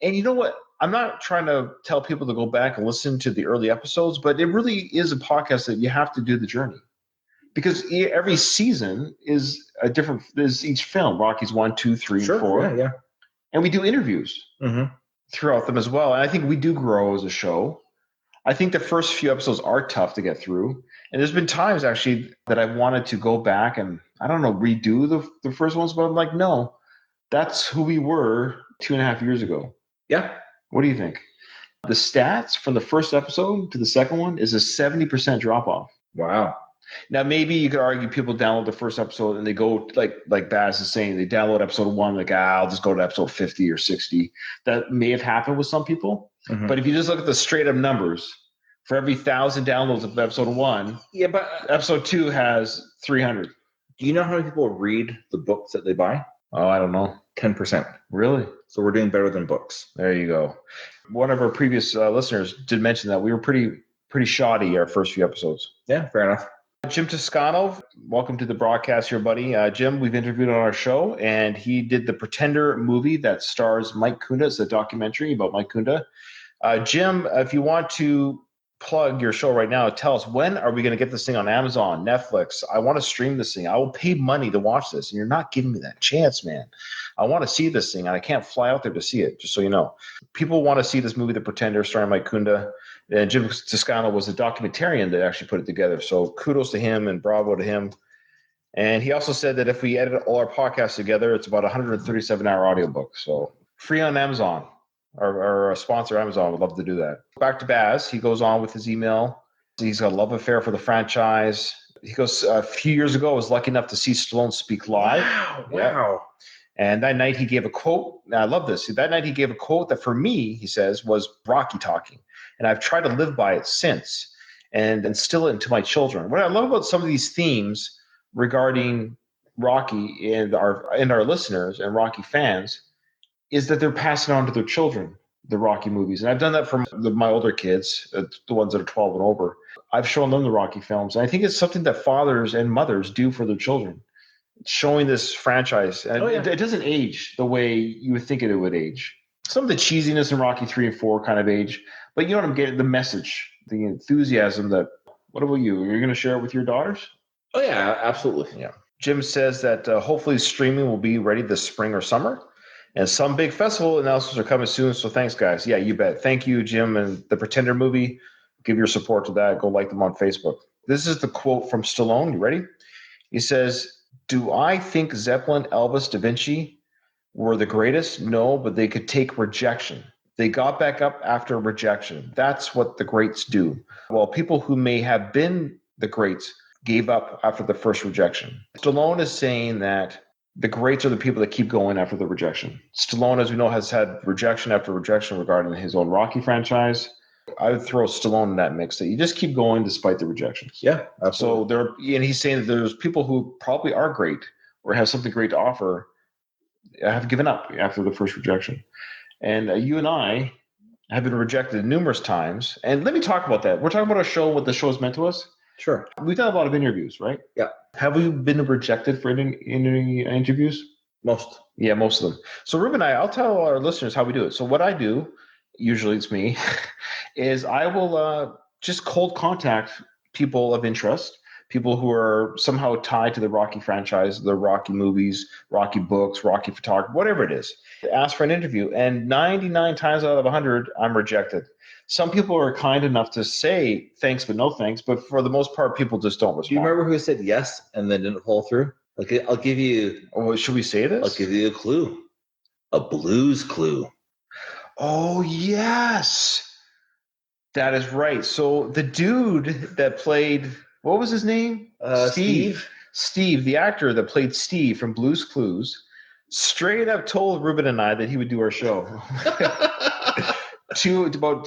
And you know what? I'm not trying to tell people to go back and listen to the early episodes, but it really is a podcast that you have to do the journey. Because every season is a different, there's each film, Rockies 1, 2, 3, 4. Yeah. And we do interviews throughout them as well. And I think we do grow as a show. I think the first few episodes are tough to get through. And there's been times actually that I've wanted to go back and, I don't know, redo the first ones, but I'm like, no, that's who we were 2.5 years ago. Yeah. What do you think? The stats from the first episode to the second one is a 70% drop off. Wow. Now, maybe you could argue people download the first episode and they go like Baz is saying, they download episode 1, like, I'll just go to episode 50 or 60. That may have happened with some people. Mhm. But if you just look at the straight up numbers, for every 1,000 downloads of episode 1, Yeah, but episode 2 has 300. do you know how many people read the books that they buy? Oh, I don't know. 10%. Really? So we're doing better than books. There you go. One of our previous listeners did mention that we were pretty shoddy our first few episodes. Yeah, fair enough. Jim Toscano, welcome to the broadcast here, buddy. Jim, we've interviewed on our show, and he did the Pretender movie that stars Mike Kunda. It's a documentary about Mike Kunda. Jim, if you want to plug your show right now, tell us, when are we going to get this thing on Amazon, Netflix? I want to stream this thing. I will pay money to watch this, and you're not giving me that chance, man. I want to see this thing, and I can't fly out there to see it, just so you know. People want to see this movie, The Pretender, starring Mike Kunda. And Jim Toscano was the documentarian that actually put it together. So kudos to him and bravo to him. And he also said that if we edit all our podcasts together, it's about a 137-hour audiobook. So free on Amazon. Our sponsor, Amazon, would love to do that. Back to Baz. He goes on with his email. He's got a love affair for the franchise. He goes, a few years ago, I was lucky enough to see Stallone speak live. Wow. Yeah. Wow. And that night he gave a quote. Now, I love this. That night he gave a quote that for me, he says, was Rocky talking. And I've tried to live by it since and instill it into my children. What I love about some of these themes regarding Rocky and our listeners and Rocky fans is that they're passing on to their children the Rocky movies. And I've done that for my older kids, the ones that are 12 and over. I've shown them the Rocky films. And I think it's something that fathers and mothers do for their children, showing this franchise. And it doesn't age the way you would think it would age. Some of the cheesiness in Rocky 3 and 4 kind of age. But you know what I'm getting? The message, the enthusiasm that, what about you? Are you going to share it with your daughters? Oh, yeah, absolutely. Yeah. Jim says that hopefully streaming will be ready this spring or summer. And some big festival announcements are coming soon. So thanks, guys. Yeah, you bet. Thank you, Jim. And the Pretender movie, give your support to that. Go like them on Facebook. This is the quote from Stallone. You ready? He says, "Do I think Zeppelin, Elvis, Da Vinci were the greatest? No, but they could take rejection. They got back up after rejection. That's what the greats do. Well, people who may have been the greats gave up after the first rejection." Stallone is saying that the greats are the people that keep going after the rejection. Stallone, as we know, has had rejection after rejection regarding his own Rocky franchise. I would throw Stallone in that mix, that you just keep going despite the rejections. Yeah, absolutely. So and he's saying that there's people who probably are great or have something great to offer, have given up after the first rejection. And you and I have been rejected numerous times. And let me talk about that. We're talking about our show, what the show has meant to us. Sure. We've done a lot of interviews, right? Yeah. Have we been rejected for any interviews? Most. Yeah, most of them. So Ruben and I'll tell our listeners how we do it. So what I do, usually it's me, is I will just cold contact people of interest, people who are somehow tied to the Rocky franchise, the Rocky movies, Rocky books, Rocky photography, whatever it is. Ask for an interview. And 99 times out of 100, I'm rejected. Some people are kind enough to say thanks, but no thanks. But for the most part, people just don't respond. Do you remember who said yes and then didn't follow through? Okay, I'll give you. Oh, should we say this? I'll give you a clue. A Blues Clue. Oh, yes. That is right. So the dude that played, what was his name? Steve. Steve, the actor that played Steve from Blue's Clues, straight up told Ruben and I that he would do our show. About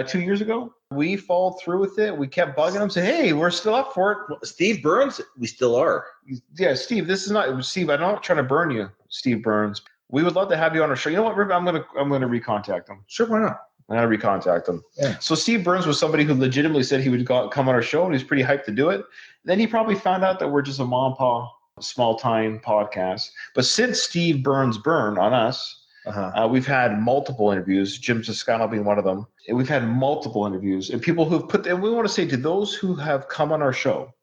2 years ago, we followed through with it. We kept bugging him, saying, "Hey, we're still up for it." Well, Steve Burns, we still are. Yeah, Steve, this is not Steve. I'm not trying to burn you, Steve Burns. We would love to have you on our show. You know what, Ruben? I'm gonna recontact him. Sure, why not? I'm gonna recontact him. Yeah. So Steve Burns was somebody who legitimately said he would come on our show, and he was pretty hyped to do it. Then he probably found out that we're just a mom and pop, small time podcast. But since Steve Burns burned on us. We've had multiple interviews, Jim Toscano being one of them. And we've had multiple interviews, and people who've and we want to say to those who have come on our show,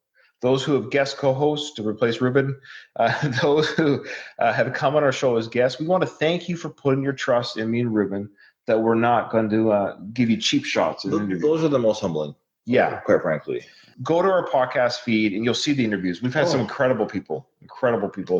those who have guest co-hosts to replace Ruben, those who have come on our show as guests, we want to thank you for putting your trust in me and Ruben, that we're not going to give you cheap shots in an interview. Those are the most humbling. Yeah. Quite frankly. Go to our podcast feed and you'll see the interviews. We've had some incredible people.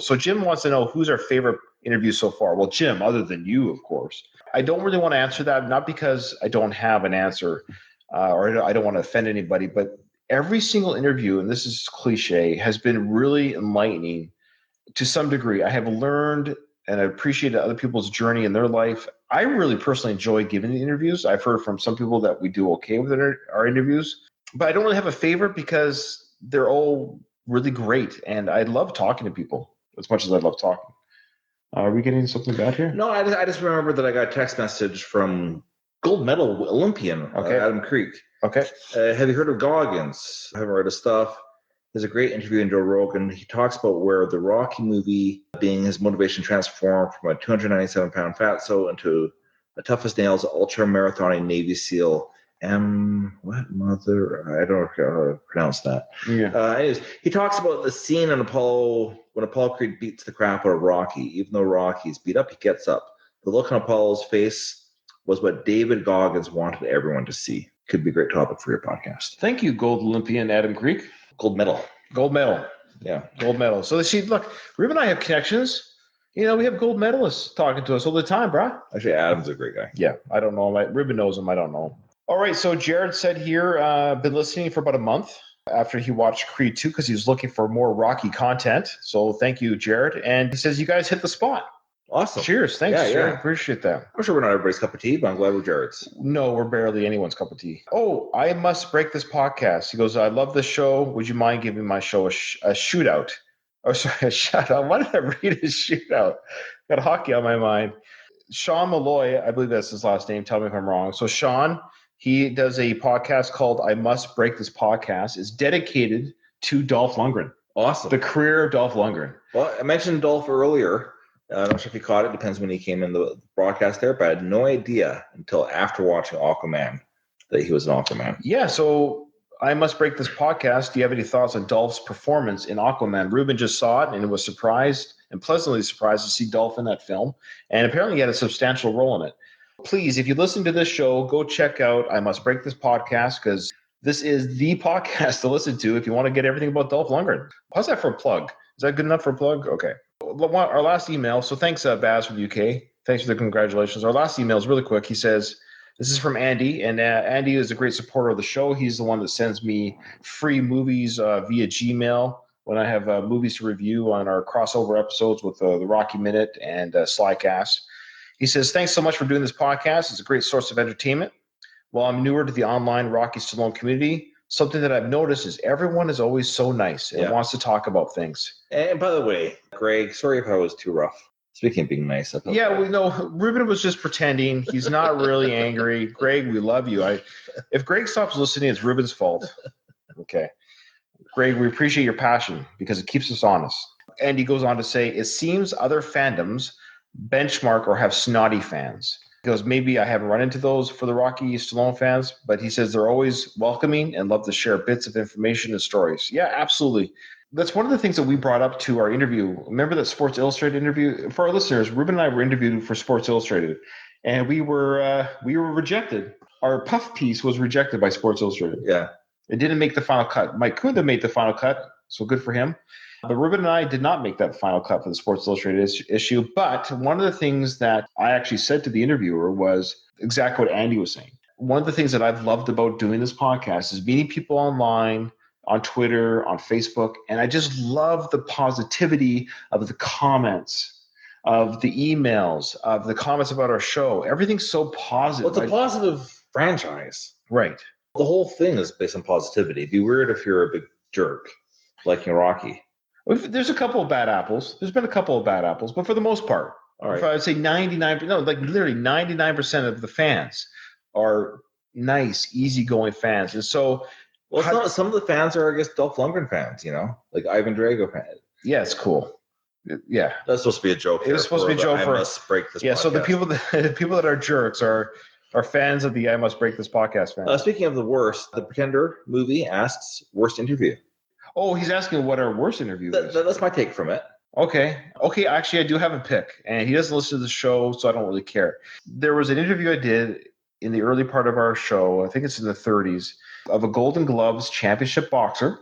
So Jim wants to know who's our favorite interview so far. Well, Jim, other than you, of course. I don't really want to answer that, not because I don't have an answer or I don't want to offend anybody, but every single interview, and this is cliche, has been really enlightening to some degree. I have learned and I appreciate other people's journey in their life. I really personally enjoy giving the interviews. I've heard from some people that we do okay with our interviews, but I don't really have a favorite because they're all really great. And I love talking to people as much as I love talking. Are we getting something bad here? No, I just remember that I got a text message from gold medal Olympian Adam Creek. Okay. Have you heard of Goggins? I haven't read his stuff. There's a great interview in Joe Rogan. He talks about where the Rocky movie being his motivation transformed from a 297-pound fatso into a tough as nails ultra marathoning Navy SEAL. I don't know how to pronounce that. Yeah. Anyways, he talks about the scene in Apollo when Apollo Creed beats the crap out of Rocky. Even though Rocky's beat up, he gets up. The look on Apollo's face was what David Goggins wanted everyone to see. Could be a great topic for your podcast. Thank you, gold Olympian Adam Creek. Gold medal. Yeah, gold medal. So see, look, Ruben and I have connections. You know, we have gold medalists talking to us all the time, bro. Actually, Adam's a great guy. Yeah, I don't know him. Ruben knows him. I don't know him. All right, so Jared said here, been listening for about a month after he watched Creed 2 because he was looking for more Rocky content. So thank you, Jared. And he says, you guys hit the spot. Awesome. Cheers. Thanks, Jared. Appreciate that. I'm sure we're not everybody's cup of tea, but I'm glad we're Jared's. No, we're barely anyone's cup of tea. Oh, I must break this podcast. He goes, I love this show. Would you mind giving my show a shootout? Oh, sorry, a shout out. Why did I read a shootout? Got hockey on my mind. Sean Malloy, I believe that's his last name. Tell me if I'm wrong. So Sean, he does a podcast called I Must Break This Podcast. It's dedicated to Dolph Lundgren. Awesome. The career of Dolph Lundgren. Well, I mentioned Dolph earlier. I'm not sure if you caught it. Depends when he came in the broadcast there, but I had no idea until after watching Aquaman that he was an Aquaman. Yeah, so I Must Break This Podcast. Do you have any thoughts on Dolph's performance in Aquaman? Ruben just saw it and was surprised and pleasantly surprised to see Dolph in that film. And apparently he had a substantial role in it. Please, if you listen to this show, go check out I Must Break This Podcast because this is the podcast to listen to if you want to get everything about Dolph Lundgren. How's that for a plug? Is that good enough for a plug? Okay. Our last email. So thanks, Baz from the UK. Thanks for the congratulations. Our last email is really quick. He says, this is from Andy, and Andy is a great supporter of the show. He's the one that sends me free movies via Gmail when I have movies to review on our crossover episodes with the Rocky Minute and Slycast. He says, thanks so much for doing this podcast. It's a great source of entertainment. While I'm newer to the online Rocky Stallone community, something that I've noticed is everyone is always so nice and wants to talk about things. And by the way, Greg, sorry if I was too rough. Speaking of being nice. Yeah, we know Ruben was just pretending. He's not really angry. Greg, we love you. If Greg stops listening, it's Ruben's fault. Okay. Greg, we appreciate your passion because it keeps us honest. And he goes on to say, it seems other fandoms benchmark or have snotty fans. He goes, maybe I haven't run into those for the Rocky Stallone fans, but he says they're always welcoming and love to share bits of information and stories. Yeah, absolutely. That's one of the things that we brought up to our interview. Remember that Sports Illustrated interview? For our listeners, Ruben and I were interviewed for Sports Illustrated, and we were rejected. Our puff piece was rejected by Sports Illustrated. Yeah. It didn't make the final cut. Mike Kuda made the final cut, so good for him. But Ruben and I did not make that final cut for the Sports Illustrated issue. But one of the things that I actually said to the interviewer was exactly what Andy was saying. One of the things that I've loved about doing this podcast is meeting people online, on Twitter, on Facebook, and I just love the positivity of the comments, of the emails, of the comments about our show. Everything's so positive. Well, it's a positive franchise. Right. The whole thing is based on positivity. It'd be weird if you're a big jerk, like in Rocky. There's a couple of bad apples. There's been a couple of bad apples, but for the most part, all right. I'd say 99% of the fans are nice, easygoing fans. And so, well, some of the fans are, I guess, Dolph Lundgren fans, like Ivan Drago fans. Yeah, it's cool. Yeah. That's supposed to be a joke. It was supposed to be a joke. I must break this podcast. So the people that are jerks are fans of the I Must Break This Podcast fans. Speaking of the worst, The Pretender movie asks worst interview. Oh, he's asking what our worst interview is. That's my take from it. Okay. Actually, I do have a pick, and he doesn't listen to the show, so I don't really care. There was an interview I did in the early part of our show. I think it's in the 30s. of a Golden Gloves championship boxer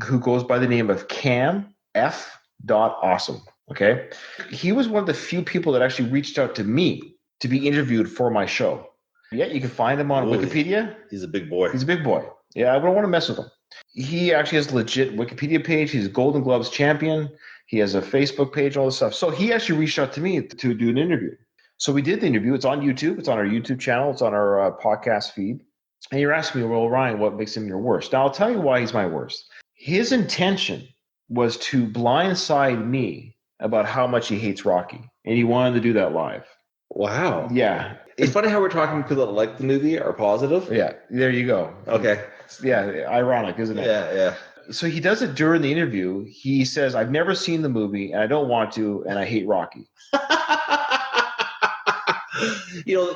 who goes by the name of Cam F. Awesome. Okay. He was one of the few people that actually reached out to me to be interviewed for my show. Yeah, you can find him on Wikipedia. He's a big boy. He's a big boy. Yeah, I don't want to mess with him. He actually has a legit Wikipedia page. He's a Golden Gloves champion. He has a Facebook page, all this stuff. So he actually reached out to me to do an interview. So we did the interview. It's on YouTube. It's on our YouTube channel. It's on our podcast feed. And you're asking me, well, Ryan, what makes him your worst? Now, I'll tell you why he's my worst. His intention was to blindside me about how much he hates Rocky. And he wanted to do that live. Wow. Yeah. It's funny how we're talking people that like the movie are positive. Yeah. There you go. Okay. Yeah. Ironic, isn't it? Yeah. So he does it during the interview. He says, I've never seen the movie and I don't want to, and I hate Rocky.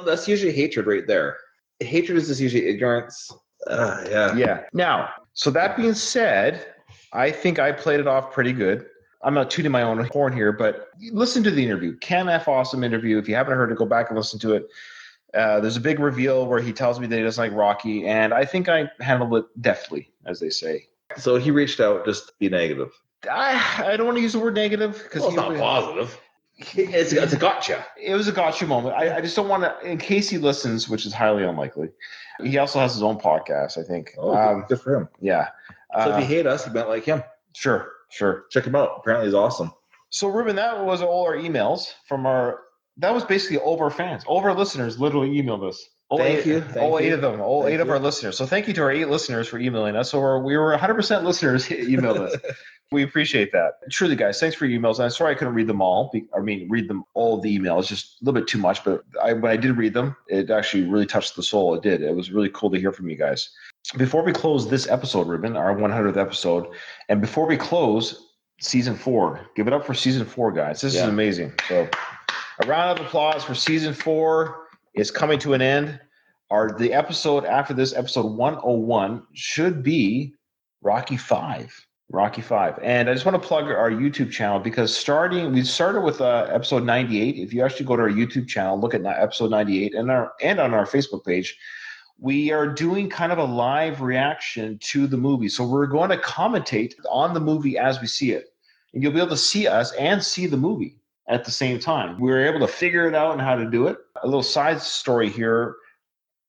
That's usually hatred right there. Hatred is just usually ignorance. Yeah. Now, so that being said, I think I played it off pretty good. I'm not tooting my own horn here, but listen to the interview. Cam F. Awesome interview. If you haven't heard it, go back and listen to it. There's a big reveal where he tells me that he doesn't like Rocky, and I think I handled it deftly, as they say. So he reached out just to be negative. I don't want to use the word negative because it's not positive. It's a gotcha. It was a gotcha moment. I just don't want to, in case he listens, which is highly unlikely. He also has his own podcast, I think. Oh, good for him. Yeah. So if you hate us, you might like him. Sure. Check him out. Apparently he's awesome. So, Ruben, that was all our emails that was basically all of our fans. All of our listeners literally emailed us. Thank you. All eight of them. All eight of our listeners. So thank you to our 8 listeners for emailing us. So we were 100% listeners emailed us. We appreciate that. Truly, guys, thanks for your emails. I'm sorry I couldn't read them all. Read them all the emails. Just a little bit too much. But when I did read them, it actually really touched the soul. It did. It was really cool to hear from you guys. Before we close this episode, Ruben, our 100th episode, and before we close season 4, give it up for season 4, guys. This is amazing. So a round of applause for season 4 is coming to an end. The episode after this, episode 101, should be Rocky 5. And I just want to plug our YouTube channel because we started with episode 98. If you actually go to our YouTube channel, look at episode 98 and on our Facebook page, we are doing kind of a live reaction to the movie. So we're going to commentate on the movie as we see it. And you'll be able to see us and see the movie at the same time. We were able to figure it out and how to do it. A little side story here.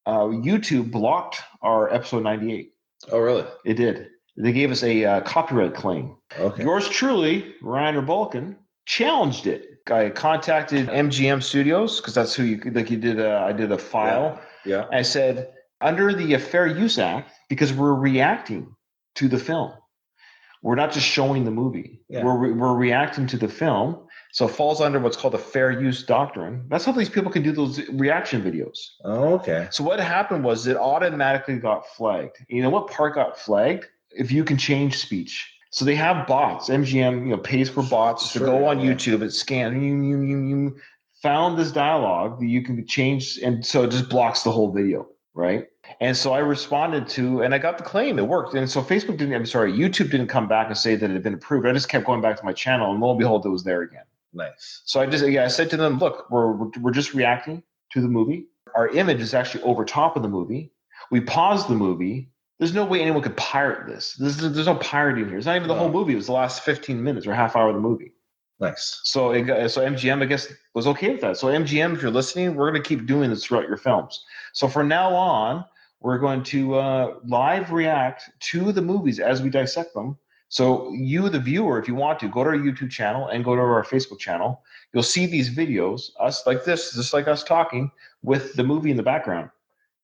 YouTube blocked our episode 98. Oh, really? It did. They gave us a copyright claim. Okay. Yours truly, Ryan Rebolkin, challenged it. I contacted MGM Studios because that's who you did. I did a file. Yeah. I said, under the Fair Use Act, because we're reacting to the film. We're not just showing the movie. Yeah. We're reacting to the film. So it falls under what's called the fair use doctrine. That's how these people can do those reaction videos. Oh, okay. So what happened was it automatically got flagged. You know what part got flagged? If you can change speech. So they have bots. MGM, pays for bots to go on YouTube and scan. You found this dialogue that you can change, and so it just blocks the whole video, right? And so I responded to, and I got the claim. It worked. And so YouTube didn't come back and say that it had been approved. I just kept going back to my channel, and lo and behold, it was there again. Nice. So I said to them, look, we're just reacting to the movie. Our image is actually over top of the movie. We paused the movie. There's no way anyone could pirate this. There's no pirating here. It's not even the whole movie. It was the last 15 minutes or half hour of the movie. Nice. So MGM, I guess, was okay with that. So MGM, if you're listening, we're going to keep doing this throughout your films. So from now on, we're going to live react to the movies as we dissect them. So you, the viewer, if you want to, go to our YouTube channel and go to our Facebook channel. You'll see these videos, us like this, just like us talking, with the movie in the background.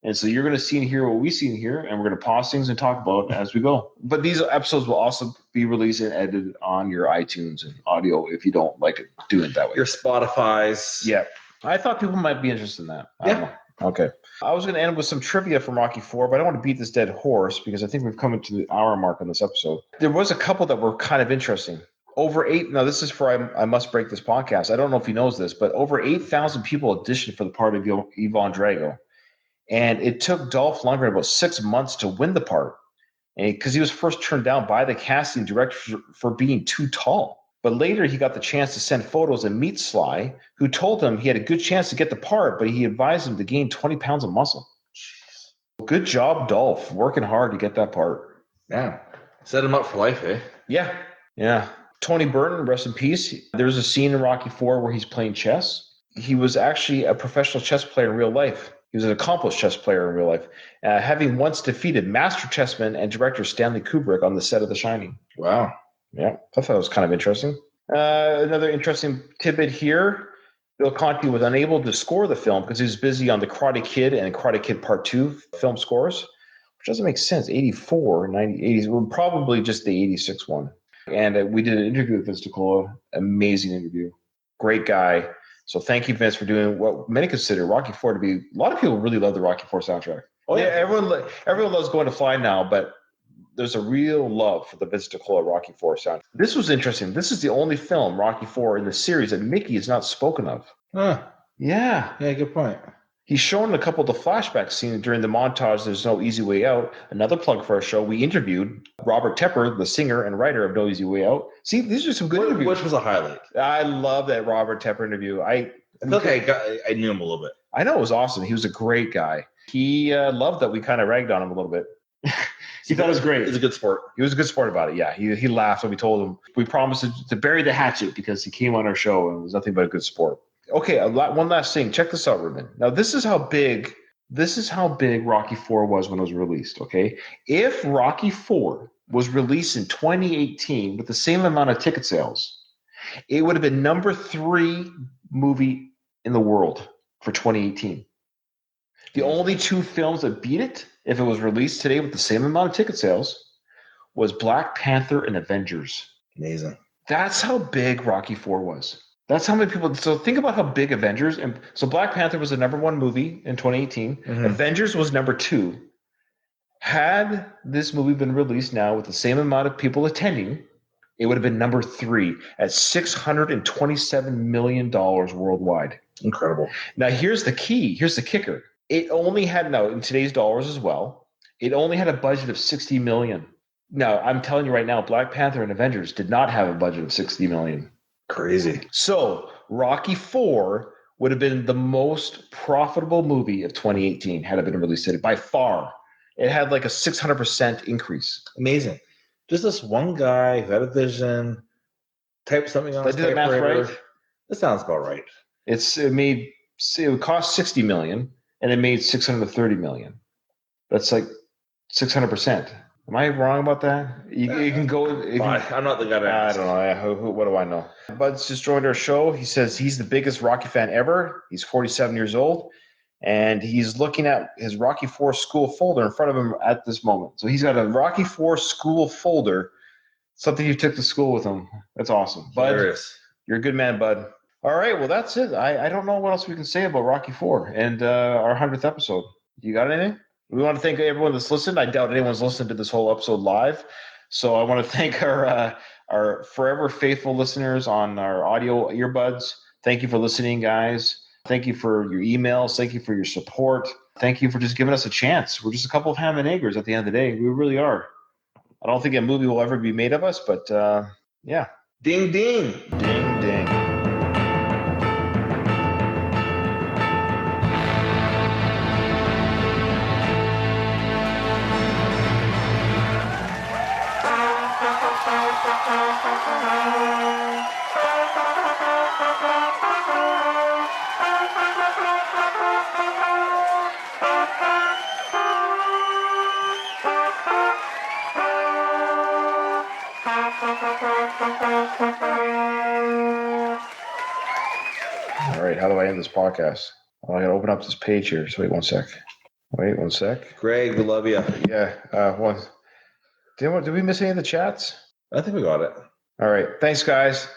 And so you're going to see and hear what we see and hear, and we're going to pause things and talk about it as we go. But these episodes will also be released and edited on your iTunes and audio if you don't like doing it that way. Your Spotify's. Yeah. I thought people might be interested in that. Yeah. Okay. I was going to end with some trivia from Rocky 4, but I don't want to beat this dead horse because I think we've come into the hour mark on this episode. There was a couple that were kind of interesting. Now this is for I Must Break This podcast. I don't know if he knows this, but over 8,000 people auditioned for the part of Ivan Drago. And it took Dolph Lundgren about 6 months to win the part because he was first turned down by the casting director for being too tall. But later he got the chance to send photos and meet Sly, who told him he had a good chance to get the part, but he advised him to gain 20 pounds of muscle. Good job, Dolph, working hard to get that part. Yeah. Set him up for life, eh? Yeah. Yeah. Tony Burton, rest in peace. There's a scene in Rocky IV where he's playing chess. He was actually a professional chess player in real life. He was an accomplished chess player in real life, having once defeated master chessman and director Stanley Kubrick on the set of The Shining. Wow. Yeah, I thought it was kind of interesting. Another interesting tidbit here. Bill Conti was unable to score the film because he was busy on The Karate Kid and Karate Kid Part 2 film scores, which doesn't make sense. 84, 90, 80s, well, probably just the 86 one. And we did an interview with Vince DiCola. Amazing interview. Great guy. So thank you, Vince, for doing what many consider Rocky IV to be. A lot of people really love the Rocky IV soundtrack. Oh yeah, everyone loves Going to Fly Now, but there's a real love for the Vince DiCola Rocky IV soundtrack. This was interesting. This is the only film, Rocky IV, in the series that Mickey is not spoken of. Huh. Yeah. Yeah, good point. He's shown in a couple of the flashback scenes during the montage, There's No Easy Way Out. Another plug for our show. We interviewed Robert Tepper, the singer and writer of No Easy Way Out. See, these are some good interviews. Which was a highlight. I love that Robert Tepper interview. I feel like I knew him a little bit. I know it was awesome. He was a great guy. He loved that we kind of ragged on him a little bit. He thought it was great. He was a good sport. He was a good sport about it, yeah. He laughed when we told him. We promised to bury the hatchet because he came on our show and was nothing but a good sport. Okay, one last thing. Check this out, Ruben. Now, this is how big Rocky IV was when it was released, okay? If Rocky IV was released in 2018 with the same amount of ticket sales, it would have been number 3 movie in the world for 2018. The only 2 films that beat it, if it was released today with the same amount of ticket sales, was Black Panther and Avengers. Amazing. That's how big Rocky IV was. That's how many people. So think about how big Avengers. And so Black Panther was the number 1 movie in 2018. Mm-hmm. Avengers was number 2. Had this movie been released now with the same amount of people attending, it would have been number 3 at $627 million worldwide. Incredible. Now, here's the key. Here's the kicker. It only had, now in today's dollars as well, it only had a budget of $60 million. Now, I'm telling you right now, Black Panther and Avengers did not have a budget of $60 million. Crazy. So Rocky IV would have been the most profitable movie of 2018 had it been released today, by far. It had like a 600% increase. Amazing. Just this one guy who had a vision, typed something on his typewriter. Did the math right? That sounds about right. It would cost $60 million, and it made $630 million. That's like 600%. Am I wrong about that? You can go. I'm not the guy to ask. I don't know. What do I know? Bud's just joined our show. He says he's the biggest Rocky fan ever. He's 47 years old, and he's looking at his Rocky IV school folder in front of him at this moment. So he's got a Rocky IV school folder, something he took to school with him. That's awesome. Bud, you're a good man, Bud. All right, well, that's it. I don't know what else we can say about Rocky IV and our 100th episode. You got anything? We want to thank everyone that's listened. I doubt anyone's listened to this whole episode live. So I want to thank our forever faithful listeners on our audio earbuds. Thank you for listening, guys. Thank you for your emails. Thank you for your support. Thank you for just giving us a chance. We're just a couple of ham and eggers at the end of the day. We really are. I don't think a movie will ever be made of us, but yeah. Ding, ding. Ding, ding. All right, how do I end this podcast? Oh, I gotta open up this page here. So wait one sec. Greg, we love you. Yeah. Did we miss any of the chats? I think we got it. All right. Thanks, guys.